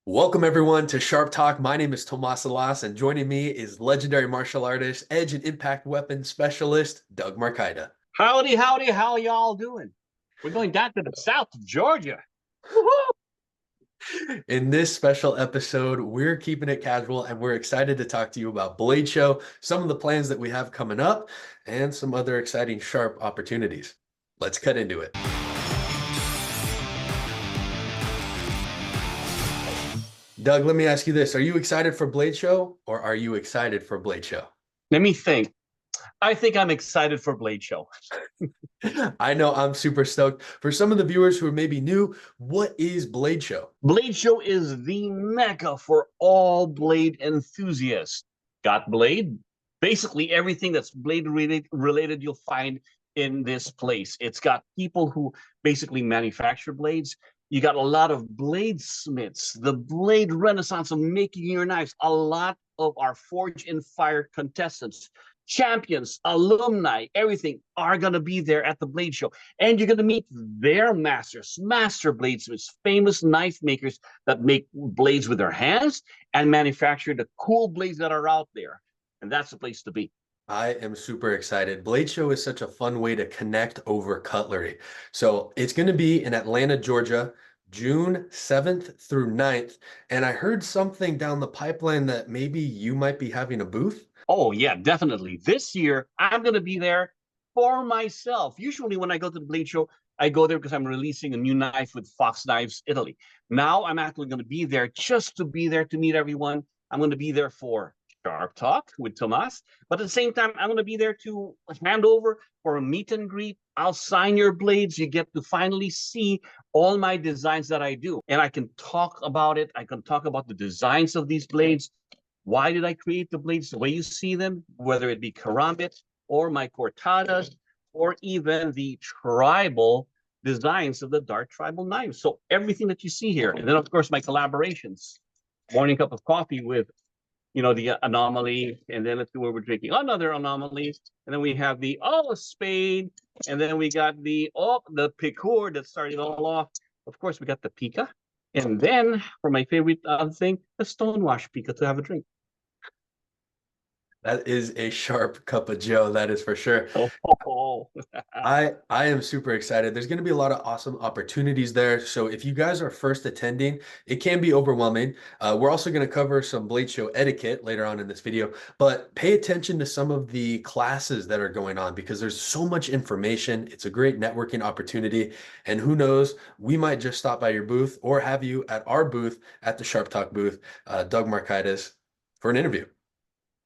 Welcome everyone to Sharp Talk. My name is Tomas Alas, and joining me is legendary martial artist, edge and impact weapon specialist, Doug Marcaida. Howdy, howdy, how y'all doing? We're going down to the south of Georgia. Woohoo! In this special episode, we're keeping it casual and we're excited to talk to you about Blade Show, some of the plans that we have coming up, and some other exciting Sharp opportunities. Let's cut into it. Doug, let me ask you this. Are you excited for Blade Show or are you excited for Blade Show? Let me think. I think I'm excited for Blade Show. I know I'm super stoked. For some of the viewers who are maybe new, what is Blade Show? Blade Show is the mecca for all Blade enthusiasts. Got Blade? Basically, everything that's Blade related you'll find in this place. It's got people who basically manufacture blades. You got a lot of bladesmiths, the blade renaissance of making your knives, a lot of our Forge in Fire contestants, champions, alumni, everything are going to be there at the Blade Show. And you're going to meet their masters, master bladesmiths, famous knife makers that make blades with their hands and manufacture the cool blades that are out there. And that's the place to be. I am super excited. Blade Show is such a fun way to connect over cutlery. So it's going to be in Atlanta, Georgia, June 7th through 9th. And I heard something down the pipeline that maybe you might be having a booth. Oh, yeah, definitely. This year, I'm going to be there for myself. Usually when I go to the Blade Show, I go there because I'm releasing a new knife with Fox Knives Italy. Now I'm actually going to be there just to be there to meet everyone. I'm going to be there for Sharp Talk with Tomas, but at the same time, I'm going to be there to hand over for a meet and greet. I'll sign your blades. You get to finally see all my designs that I do, and I can talk about it. I can talk about the designs of these blades. Why did I create the blades the way you see them, whether it be Karambit or my cortadas, or even the tribal designs of the dark tribal knives. So everything that you see here, and then of course my collaborations. Morning cup of coffee with the anomaly, and then let's see where we're drinking another anomaly, and then we have the spade, and then we got the picour that started all off. Of course, we got the pica, and then for my favorite thing, the stonewash pica to have a drink. That is a sharp cup of Joe, that is for sure. Oh. I am super excited. There's going to be a lot of awesome opportunities there. So if you guys are first attending, it can be overwhelming. We're also going to cover some Blade Show etiquette later on in this video, but pay attention to some of the classes that are going on because there's so much information. It's a great networking opportunity. And who knows, we might just stop by your booth or have you at our booth at the Sharp Talk booth, Doug Marcaida's, for an interview.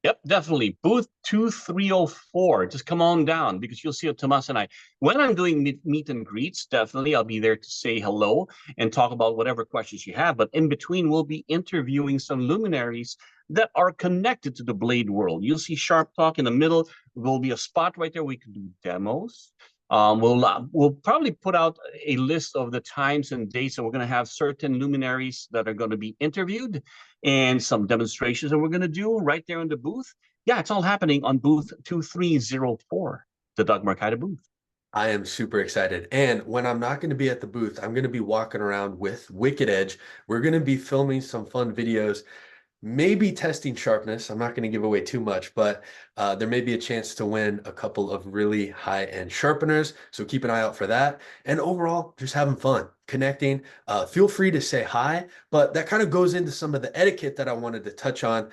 Yep, definitely. Booth 2304. Just come on down because you'll see Tomas and I. When I'm doing meet and greets, definitely I'll be there to say hello and talk about whatever questions you have. But in between, we'll be interviewing some luminaries that are connected to the blade world. You'll see Sharp Talk in the middle. There'll be a spot right there we can do demos. We'll probably put out a list of the times and dates, and we're going to have certain luminaries that are going to be interviewed and some demonstrations that we're going to do right there in the booth. Yeah, it's all happening on booth 2304, the Doug Marcaida booth. I am super excited. And when I'm not going to be at the booth, I'm going to be walking around with Wicked Edge. We're going to be filming some fun videos, maybe testing sharpness. I'm not going to give away too much, but there may be a chance to win a couple of really high-end sharpeners. So keep an eye out for that. And overall, just having fun, connecting. Feel free to say hi, but that kind of goes into some of the etiquette that I wanted to touch on.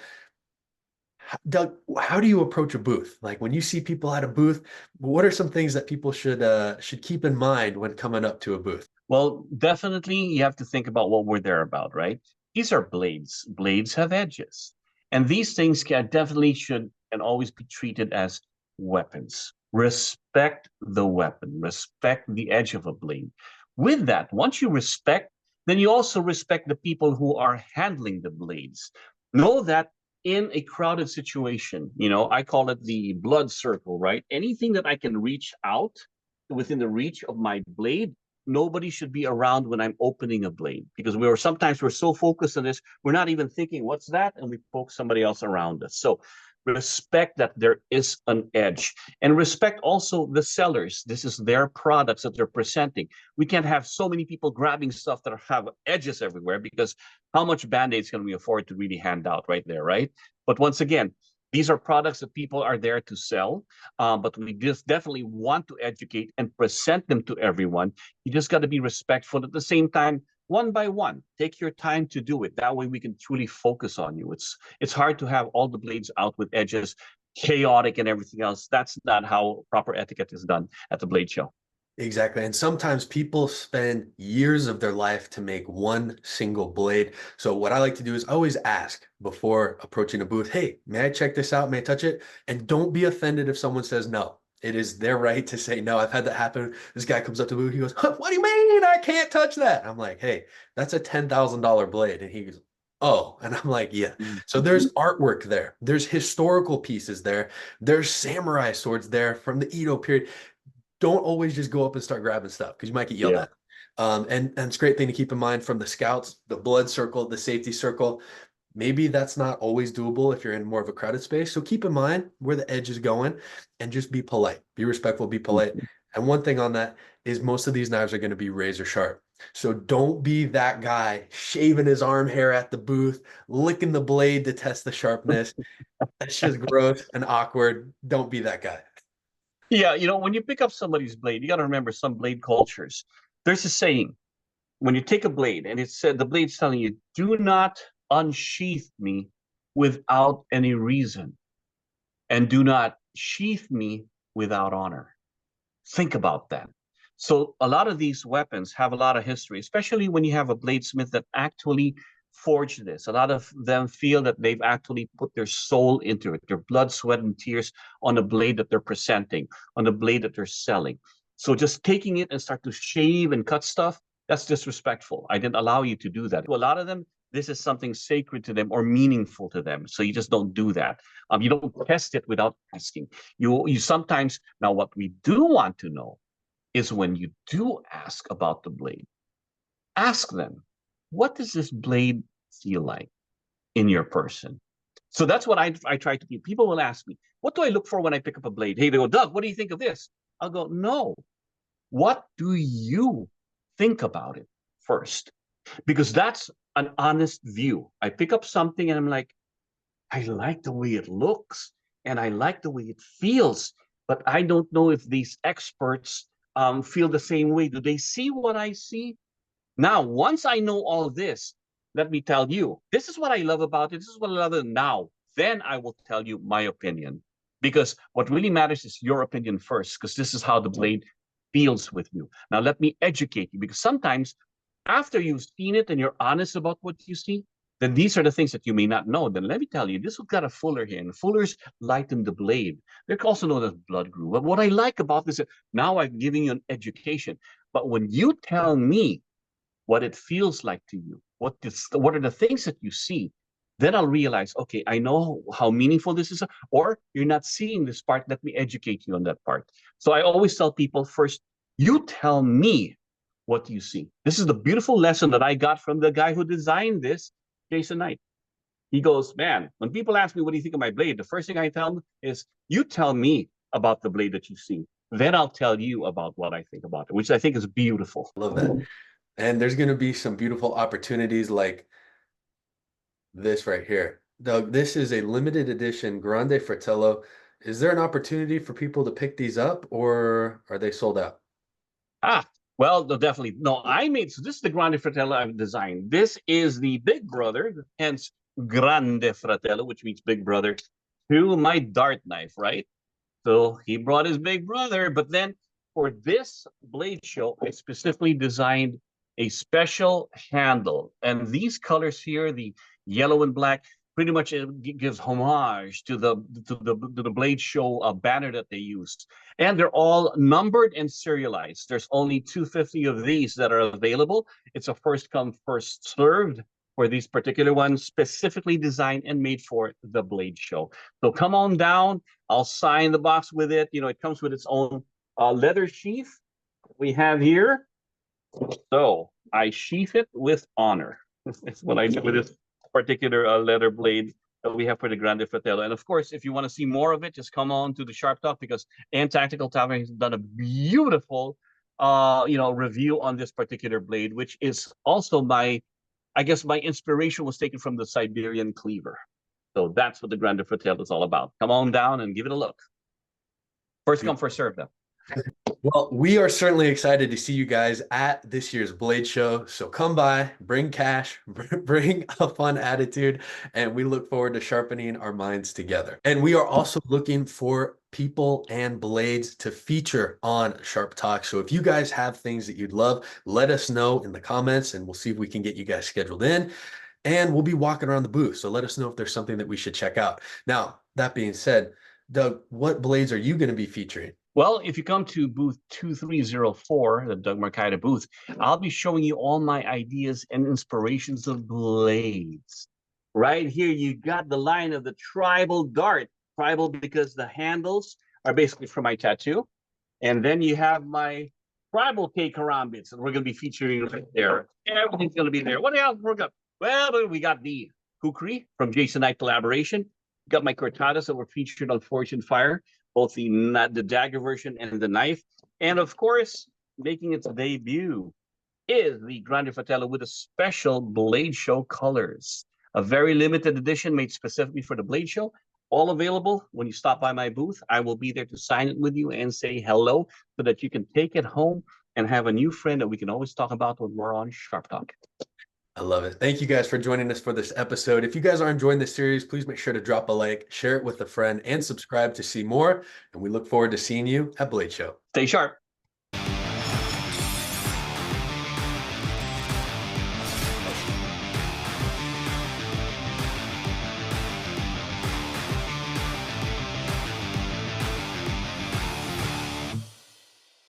Doug, how do you approach a booth? Like when you see people at a booth, what are some things that people should keep in mind when coming up to a booth? Well, definitely you have to think about what we're there about, right? These are blades. Blades have edges. And these things definitely should and always be treated as weapons. Respect the weapon. Respect the edge of a blade. With that, once you respect, then you also respect the people who are handling the blades. Know that in a crowded situation, I call it the blood circle, right? Anything that I can reach out within the reach of my blade, nobody should be around when I'm opening a blade because sometimes we're so focused on this, we're not even thinking, what's that? And we poke somebody else around us. So Respect that there is an edge, and respect also the sellers. This is their products that they're presenting. We can't have so many people grabbing stuff that have edges everywhere, because how much band-aids can we afford to really hand out right there, right? But once again, these are products that people are there to sell, but we just definitely want to educate and present them to everyone. You just got to be respectful at the same time, one by one. Take your time to do it. That way we can truly focus on you. It's hard to have all the blades out with edges, chaotic and everything else. That's not how proper etiquette is done at the blade show. Exactly. And sometimes people spend years of their life to make one single blade. So what I like to do is always ask before approaching a booth, hey, may I check this out? May I touch it? And don't be offended if someone says no. It is their right to say no. I've had that happen. This guy comes up to the booth. He goes, huh, what do you mean I can't touch that? I'm like, hey, that's a $10,000 blade. And he goes, oh. And I'm like, yeah. So there's artwork there. There's historical pieces there. There's samurai swords there from the Edo period. Don't always just go up and start grabbing stuff because you might get yelled Yeah. at. And it's a great thing to keep in mind from the scouts, the blood circle, the safety circle. Maybe that's not always doable if you're in more of a crowded space. So keep in mind where the edge is going and just be polite, be respectful, be polite. And one thing on that is most of these knives are going to be razor sharp. So don't be that guy shaving his arm hair at the booth, licking the blade to test the sharpness. That's just gross and awkward. Don't be that guy. Yeah, when you pick up somebody's blade, you got to remember some blade cultures. There's a saying, when you take a blade and it said the blade's telling you, do not unsheath me without any reason, and do not sheath me without honor. Think about that. So a lot of these weapons have a lot of history, especially when you have a bladesmith that actually forged this. A lot of them feel that they've actually put their soul into it, their blood, sweat, and tears on the blade that they're presenting, on the blade that they're selling. So just taking it and start to shave and cut stuff, that's disrespectful. I didn't allow you to do that. To a lot of them, this is something sacred to them or meaningful to them. So you just don't do that. You don't test it without asking. You sometimes, now what we do want to know is when you do ask about the blade, ask them, what does this blade feel like in your person? So that's what I try to do. People will ask me, what do I look for when I pick up a blade? Hey, they go, Doug, what do you think of this? I'll go, no. What do you think about it first? Because that's an honest view. I pick up something and I'm like, I like the way it looks and I like the way it feels, but I don't know if these experts feel the same way. Do they see what I see? Now, once I know all this, let me tell you, this is what I love about it. This is what I love it now. Then I will tell you my opinion. Because what really matters is your opinion first, because this is how the blade feels with you. Now, let me educate you, because sometimes after you've seen it and you're honest about what you see, then these are the things that you may not know. Then let me tell you, this has got a fuller here, and fullers lighten the blade. They're also known as blood groove. But what I like about this is now I'm giving you an education. But when you tell me what it feels like to you, what are the things that you see, then I'll realize, okay, I know how meaningful this is, or you're not seeing this part. Let me educate you on that part. So I always tell people first, you tell me what you see. This is the beautiful lesson that I got from the guy who designed this, Jason Knight. He goes, man, when people ask me, what do you think of my blade? The first thing I tell them is, you tell me about the blade that you see. Then I'll tell you about what I think about it, which I think is beautiful. Love that. And there's going to be some beautiful opportunities like this right here. Doug, this is a limited edition Grande Fratello. Is there an opportunity for people to pick these up or are they sold out? Ah, well, no, definitely. No, so this is the Grande Fratello I've designed. This is the big brother, hence Grande Fratello, which means big brother, to my dart knife, right? So he brought his big brother, but then for this blade show, I specifically designed a special handle. And these colors here, the yellow and black, pretty much it gives homage to the blade show banner that they used. And they're all numbered and serialized. There's only 250 of these that are available. It's a first come, first served for these particular ones, specifically designed and made for the blade show. So come on down. I'll sign the box with it. It comes with its own leather sheath we have here. So I sheath it with honor. That's what I do with this particular leather blade that we have for the Grande Fratello. And of course, if you want to see more of it, just come on to the Sharp Talk, because and Tactical Tavern has done a beautiful review on this particular blade, which is also I guess my inspiration was taken from the Siberian cleaver. So that's what the Grande Fratello is all about. Come on down and give it a look. First come, first serve, though. Well, we are certainly excited to see you guys at this year's Blade Show. So come by, bring cash, bring a fun attitude, and we look forward to sharpening our minds together. And we are also looking for people and blades to feature on Sharp Talk. So if you guys have things that you'd love, let us know in the comments, and we'll see if we can get you guys scheduled in. And we'll be walking around the booth. So let us know if there's something that we should check out. Now, that being said, Doug, what blades are you going to be featuring? Well, if you come to booth 2304, the Doug Marcaida booth, I'll be showing you all my ideas and inspirations of blades. Right here, you got the line of the tribal dart. Tribal because the handles are basically from my tattoo. And then you have my tribal K Karambits that we're going to be featuring right there. Everything's going to be there. What else we got? Well, we got the Kukri from Jason Knight collaboration. Got my cortadas that were featured on Fortune Fire, both the dagger version and the knife. And of course, making its debut is the Grande Fratello with a special Blade Show colors. A very limited edition made specifically for the Blade Show. All available when you stop by my booth. I will be there to sign it with you and say hello so that you can take it home and have a new friend that we can always talk about when we're on Sharp Talk. I love it. Thank you guys for joining us for this episode. If you guys are enjoying this series, please make sure to drop a like, share it with a friend, and subscribe to see more. And we look forward to seeing you at Blade Show. Stay sharp.